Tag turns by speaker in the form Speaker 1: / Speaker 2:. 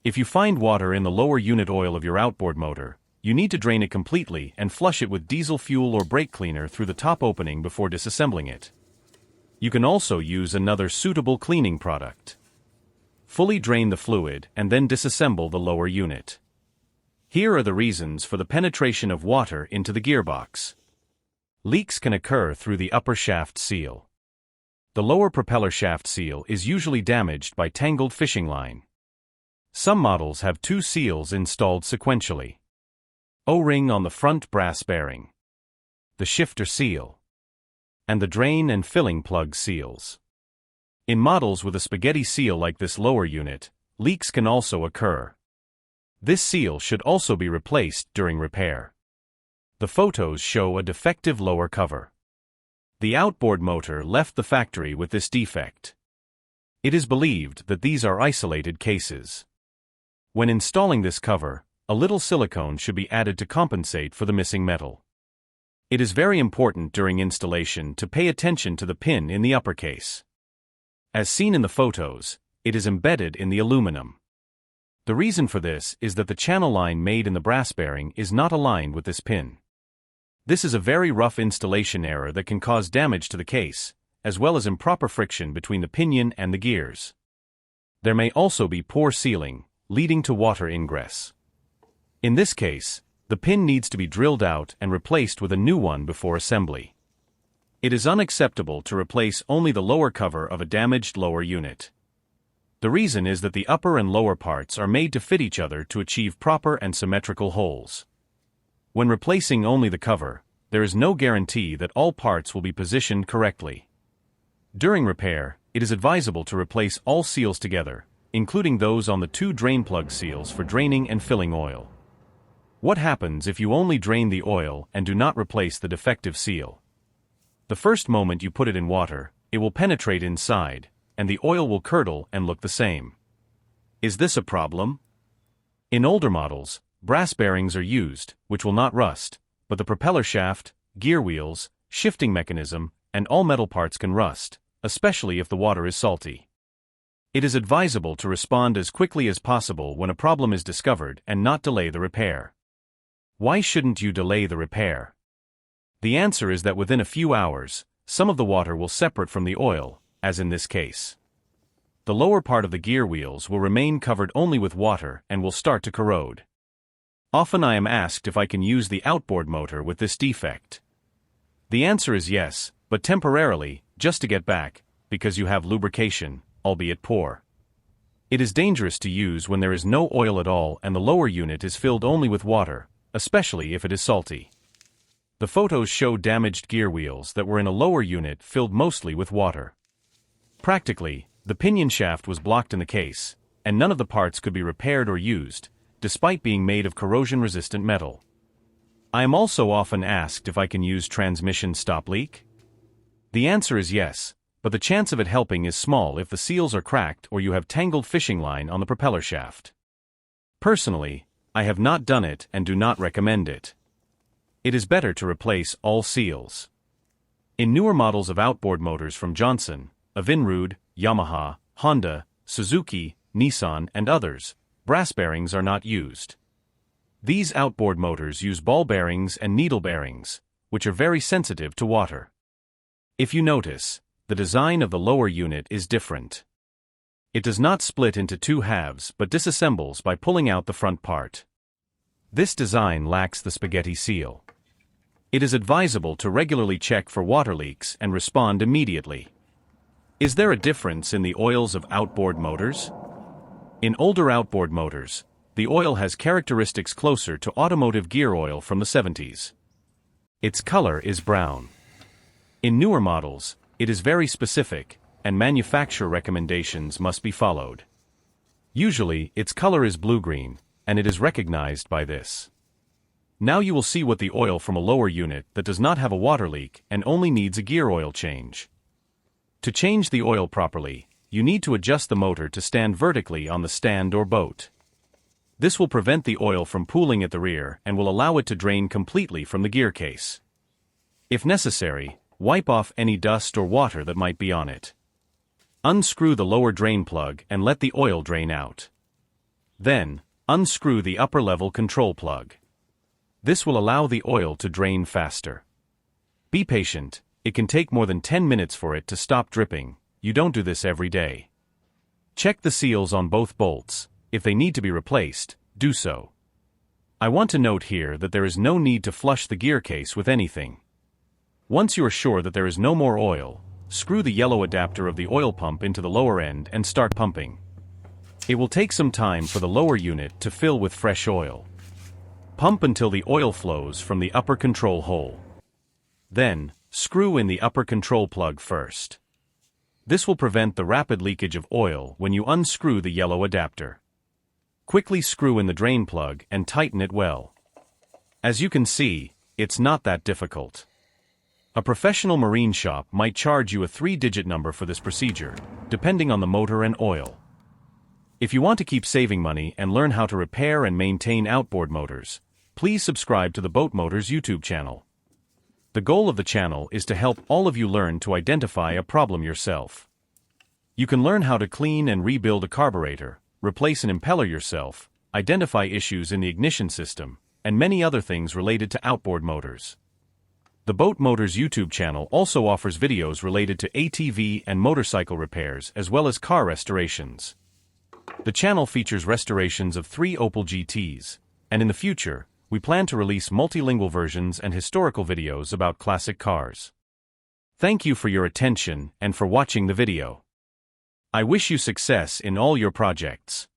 Speaker 1: If you find water in the lower unit oil of your outboard motor, you need to drain it completely and flush it with diesel fuel or brake cleaner through the top opening before disassembling it. You can also use another suitable cleaning product. Fully drain the fluid and then disassemble the lower unit. Here are the reasons for the penetration of water into the gearbox. Leaks can occur through the upper shaft seal. The lower propeller shaft seal is usually damaged by tangled fishing line. Some models have two seals installed sequentially. O-ring on the front brass bearing, the shifter seal, and the drain and filling plug seals. In models with a spaghetti seal like this lower unit, leaks can also occur. This seal should also be replaced during repair. The photos show a defective lower cover. The outboard motor left the factory with this defect. It is believed that these are isolated cases. When installing this cover, a little silicone should be added to compensate for the missing metal. It is very important during installation to pay attention to the pin in the upper case. As seen in the photos, it is embedded in the aluminum. The reason for this is that the channel line made in the brass bearing is not aligned with this pin. This is a very rough installation error that can cause damage to the case, as well as improper friction between the pinion and the gears. There may also be poor sealing, leading to water ingress. In this case, the pin needs to be drilled out and replaced with a new one before assembly. It is unacceptable to replace only the lower cover of a damaged lower unit. The reason is that the upper and lower parts are made to fit each other to achieve proper and symmetrical holes. When replacing only the cover, there is no guarantee that all parts will be positioned correctly. During repair, it is advisable to replace all seals together, including those on the two drain plug seals for draining and filling oil. What happens if you only drain the oil and do not replace the defective seal? The first moment you put it in water, it will penetrate inside, and the oil will curdle and look the same. Is this a problem? In older models, brass bearings are used, which will not rust, but the propeller shaft, gear wheels, shifting mechanism, and all metal parts can rust, especially if the water is salty. It is advisable to respond as quickly as possible when a problem is discovered and not delay the repair. Why shouldn't you delay the repair? The answer is that within a few hours, some of the water will separate from the oil, as in this case. The lower part of the gear wheels will remain covered only with water and will start to corrode. Often I am asked if I can use the outboard motor with this defect. The answer is yes, but temporarily, just to get back, because you have lubrication, albeit poor. It is dangerous to use when there is no oil at all and the lower unit is filled only with water, especially if it is salty. The photos show damaged gear wheels that were in a lower unit filled mostly with water. Practically, the pinion shaft was blocked in the case, and none of the parts could be repaired or used, despite being made of corrosion-resistant metal. I am also often asked if I can use transmission stop leak. The answer is yes, but the chance of it helping is small if the seals are cracked or you have tangled fishing line on the propeller shaft. Personally, I have not done it and do not recommend it. It is better to replace all seals. In newer models of outboard motors from Johnson, Evinrude, Yamaha, Honda, Suzuki, Nissan, and others, brass bearings are not used. These outboard motors use ball bearings and needle bearings, which are very sensitive to water. If you notice, the design of the lower unit is different. It does not split into two halves but disassembles by pulling out the front part. This design lacks the spaghetti seal. It is advisable to regularly check for water leaks and respond immediately. Is there a difference in the oils of outboard motors? In older outboard motors, the oil has characteristics closer to automotive gear oil from the 70s. Its color is brown. In newer models, it is very specific, and manufacturer recommendations must be followed. Usually, its color is blue-green, and it is recognized by this. Now you will see what the oil from a lower unit that does not have a water leak and only needs a gear oil change. To change the oil properly, you need to adjust the motor to stand vertically on the stand or boat. This will prevent the oil from pooling at the rear and will allow it to drain completely from the gear case. If necessary, wipe off any dust or water that might be on it. Unscrew the lower drain plug and let the oil drain out. Then, unscrew the upper-level control plug. This will allow the oil to drain faster. Be patient, it can take more than 10 minutes for it to stop dripping. You don't do this every day. Check the seals on both bolts. If they need to be replaced, do so. I want to note here that there is no need to flush the gear case with anything. Once you are sure that there is no more oil, screw the yellow adapter of the oil pump into the lower end and start pumping. It will take some time for the lower unit to fill with fresh oil. Pump until the oil flows from the upper control hole. Then, screw in the upper control plug first. This will prevent the rapid leakage of oil when you unscrew the yellow adapter. Quickly screw in the drain plug and tighten it well. As you can see, it's not that difficult. A professional marine shop might charge you a 3-digit number for this procedure, depending on the motor and oil. If you want to keep saving money and learn how to repair and maintain outboard motors, please subscribe to the Boat Motors YouTube channel. The goal of the channel is to help all of you learn to identify a problem yourself. You can learn how to clean and rebuild a carburetor, replace an impeller yourself, identify issues in the ignition system, and many other things related to outboard motors. The Boat Motors YouTube channel also offers videos related to ATV and motorcycle repairs as well as car restorations. The channel features restorations of 3 Opel GTs, and in the future, we plan to release multilingual versions and historical videos about classic cars. Thank you for your attention and for watching the video. I wish you success in all your projects.